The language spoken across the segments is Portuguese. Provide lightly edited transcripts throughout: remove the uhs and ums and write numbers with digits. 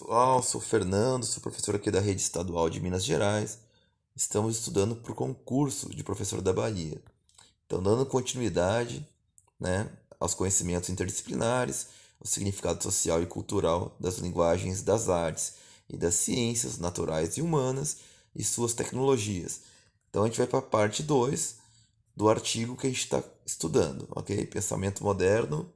Pessoal, sou o Fernando, sou professor aqui da Rede Estadual de Minas Gerais. Estamos estudando para o concurso de professor da Bahia. Então, dando continuidade, né, aos conhecimentos interdisciplinares, o significado social e cultural das linguagens das artes e das ciências naturais e humanas e suas tecnologias. Então, a gente vai para a parte 2 do artigo que a gente está estudando, ok? Pensamento moderno.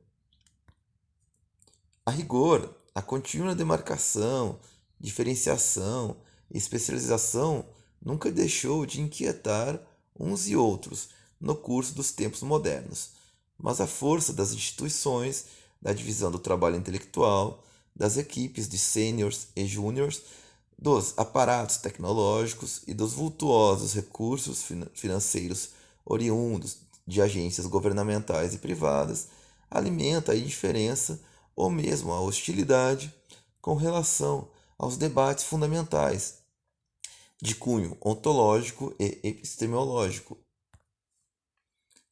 A rigor, a contínua demarcação, diferenciação e especialização nunca deixou de inquietar uns e outros no curso dos tempos modernos, mas a força das instituições, da divisão do trabalho intelectual, das equipes de sêniors e júniors, dos aparatos tecnológicos e dos vultuosos recursos financeiros oriundos de agências governamentais e privadas alimenta a indiferença ou mesmo a hostilidade com relação aos debates fundamentais de cunho ontológico e epistemológico.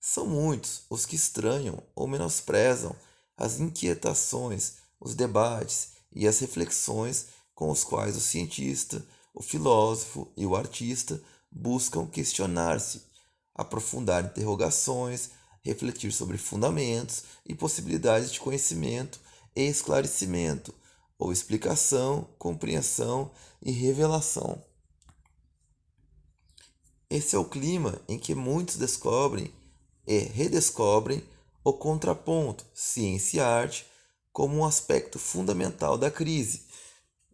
São muitos os que estranham ou menosprezam as inquietações, os debates e as reflexões com os quais o cientista, o filósofo e o artista buscam questionar-se, aprofundar interrogações, refletir sobre fundamentos e possibilidades de conhecimento e esclarecimento, ou explicação, compreensão e revelação. Esse é o clima em que muitos descobrem e redescobrem o contraponto ciência e arte como um aspecto fundamental da crise,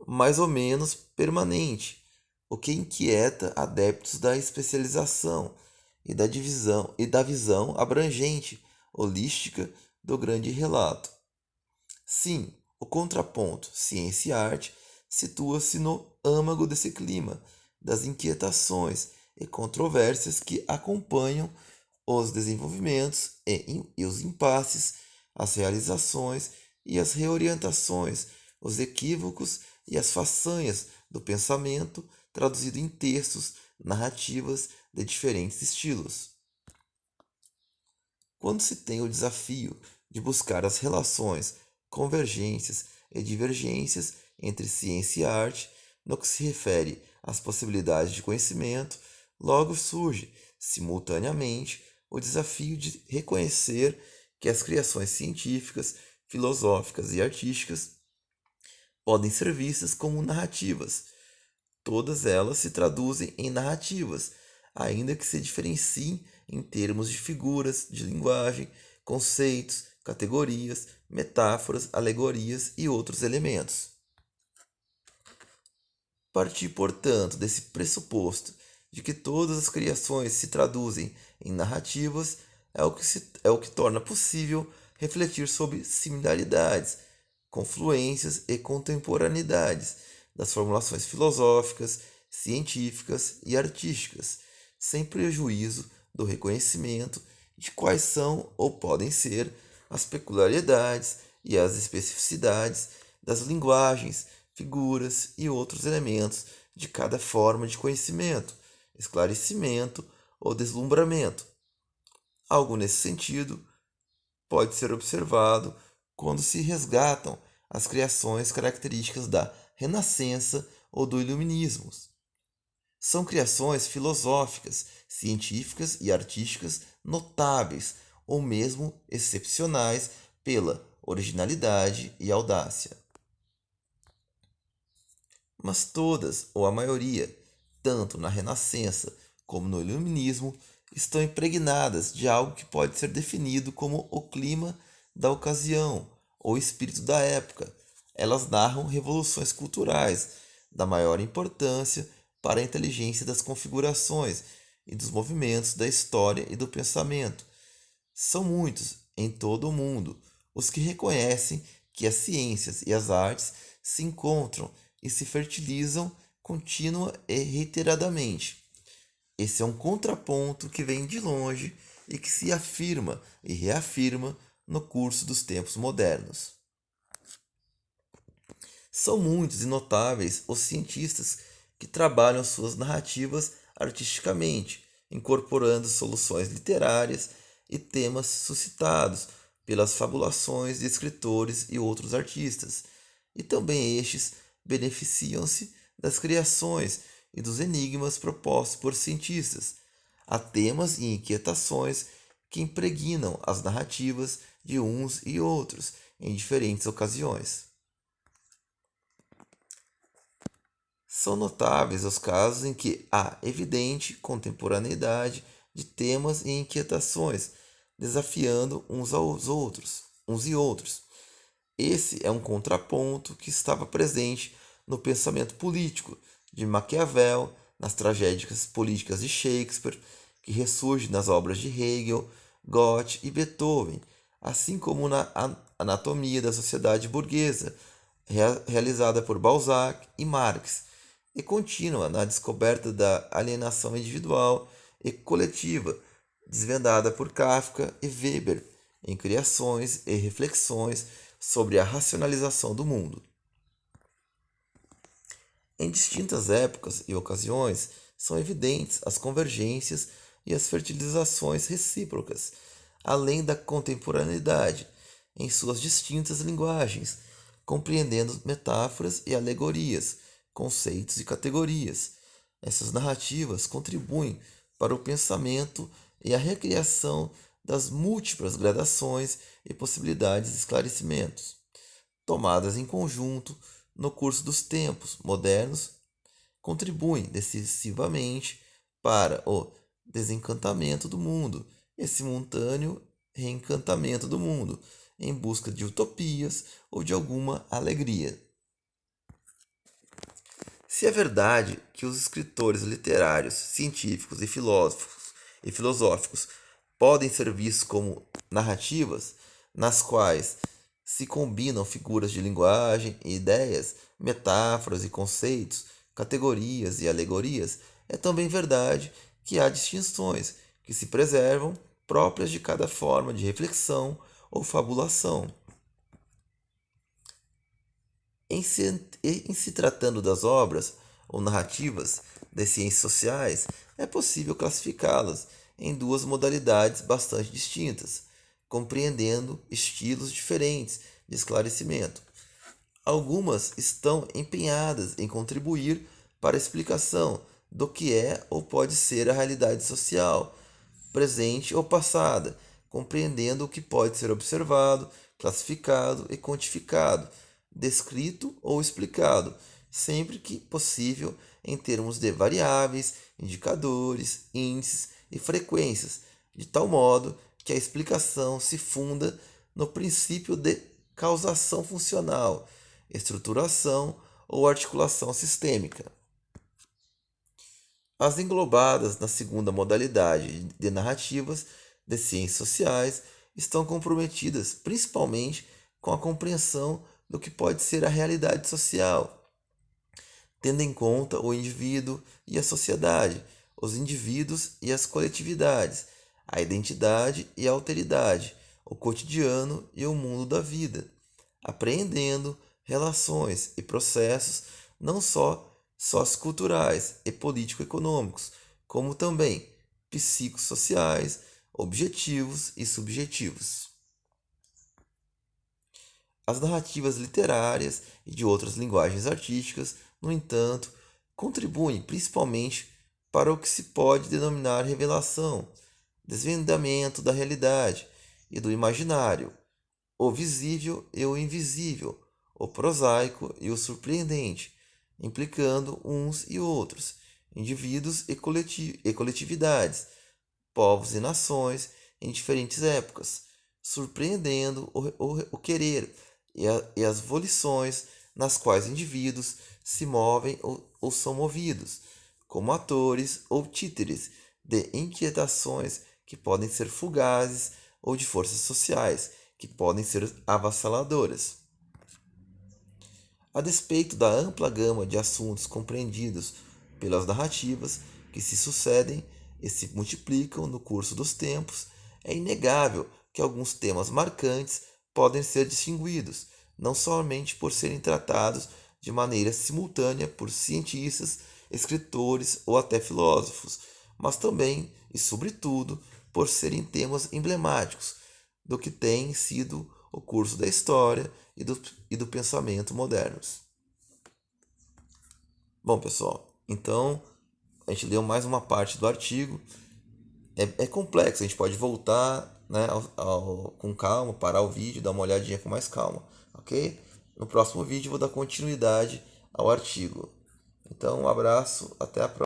mais ou menos permanente, o que inquieta adeptos da especialização e da divisão e da visão abrangente, holística do grande relato. Sim, o contraponto ciência e arte situa-se no âmago desse clima, das inquietações e controvérsias que acompanham os desenvolvimentos e os impasses, as realizações e as reorientações, os equívocos e as façanhas do pensamento traduzido em textos, narrativas de diferentes estilos. Quando se tem o desafio de buscar as relações, convergências e divergências entre ciência e arte, no que se refere às possibilidades de conhecimento, logo surge, simultaneamente, o desafio de reconhecer que as criações científicas, filosóficas e artísticas podem ser vistas como narrativas. Todas elas se traduzem em narrativas, ainda que se diferenciem em termos de figuras, de linguagem, conceitos, categorias, metáforas, alegorias e outros elementos. Partir, portanto, desse pressuposto de que todas as criações se traduzem em narrativas é o que torna possível refletir sobre similaridades, confluências e contemporaneidades das formulações filosóficas, científicas e artísticas, sem prejuízo do reconhecimento de quais são ou podem ser as peculiaridades e as especificidades das linguagens, figuras e outros elementos de cada forma de conhecimento, esclarecimento ou deslumbramento. Algo nesse sentido pode ser observado quando se resgatam as criações características da Renascença ou do Iluminismo. São criações filosóficas, científicas e artísticas notáveis ou mesmo excepcionais pela originalidade e audácia. Mas todas, ou a maioria, tanto na Renascença como no Iluminismo, estão impregnadas de algo que pode ser definido como o clima da ocasião ou espírito da época. Elas narram revoluções culturais da maior importância para a inteligência das configurações e dos movimentos da história e do pensamento. São muitos, em todo o mundo, os que reconhecem que as ciências e as artes se encontram e se fertilizam contínua e reiteradamente. Esse é um contraponto que vem de longe e que se afirma e reafirma no curso dos tempos modernos. São muitos e notáveis os cientistas que trabalham suas narrativas artisticamente, incorporando soluções literárias e temas suscitados pelas fabulações de escritores e outros artistas, e também estes beneficiam-se das criações e dos enigmas propostos por cientistas. Há temas e inquietações que impregnam as narrativas de uns e outros em diferentes ocasiões. São notáveis os casos em que há evidente contemporaneidade de temas e inquietações, desafiando uns e outros. Esse é um contraponto que estava presente no pensamento político de Maquiavel, nas tragédias políticas de Shakespeare, que ressurge nas obras de Hegel, Goethe e Beethoven, assim como na Anatomia da Sociedade Burguesa, realizada por Balzac e Marx, e contínua na descoberta da alienação individual e coletiva, desvendada por Kafka e Weber, em criações e reflexões sobre a racionalização do mundo. Em distintas épocas e ocasiões, são evidentes as convergências e as fertilizações recíprocas, além da contemporaneidade, em suas distintas linguagens, compreendendo metáforas e alegorias, conceitos e categorias. Essas narrativas contribuem para o pensamento e a recriação das múltiplas gradações e possibilidades de esclarecimentos, tomadas em conjunto no curso dos tempos modernos, contribuem decisivamente para o desencantamento do mundo e simultâneo reencantamento do mundo, em busca de utopias ou de alguma alegria. Se é verdade que os escritores literários, científicos e filosóficos podem ser vistos como narrativas, nas quais se combinam figuras de linguagem e ideias, metáforas e conceitos, categorias e alegorias, é também verdade que há distinções que se preservam próprias de cada forma de reflexão ou fabulação. Em se tratando das obras ou narrativas das ciências sociais, é possível classificá-las em duas modalidades bastante distintas, compreendendo estilos diferentes de esclarecimento. Algumas estão empenhadas em contribuir para a explicação do que é ou pode ser a realidade social, presente ou passada, compreendendo o que pode ser observado, classificado e quantificado, descrito ou explicado, sempre que possível em termos de variáveis, indicadores, índices e frequências, de tal modo que a explicação se funda no princípio de causação funcional, estruturação ou articulação sistêmica. As englobadas na segunda modalidade de narrativas de ciências sociais estão comprometidas principalmente com a compreensão do que pode ser a realidade social, tendo em conta o indivíduo e a sociedade, os indivíduos e as coletividades, a identidade e a alteridade, o cotidiano e o mundo da vida, apreendendo relações e processos não só socioculturais e político-econômicos, como também psicossociais, objetivos e subjetivos. As narrativas literárias e de outras linguagens artísticas, no entanto, contribuem principalmente para o que se pode denominar revelação, desvendamento da realidade e do imaginário, o visível e o invisível, o prosaico e o surpreendente, implicando uns e outros, indivíduos e coletividades, povos e nações em diferentes épocas, surpreendendo o querer e as volições nas quais indivíduos se movem ou são movidos, como atores ou títeres de inquietações que podem ser fugazes ou de forças sociais que podem ser avassaladoras. A despeito da ampla gama de assuntos compreendidos pelas narrativas que se sucedem e se multiplicam no curso dos tempos, é inegável que alguns temas marcantes podem ser distinguidos, não somente por serem tratados de maneira simultânea por cientistas, escritores ou até filósofos, mas também e sobretudo por serem temas emblemáticos do que tem sido o curso da história e do pensamento modernos. Bom, pessoal, então a gente leu mais uma parte do artigo. É complexo, a gente pode voltar, né, com calma, parar o vídeo, dar uma olhadinha com mais calma, ok? No próximo vídeo eu vou dar continuidade ao artigo. Então, um abraço, até a próxima.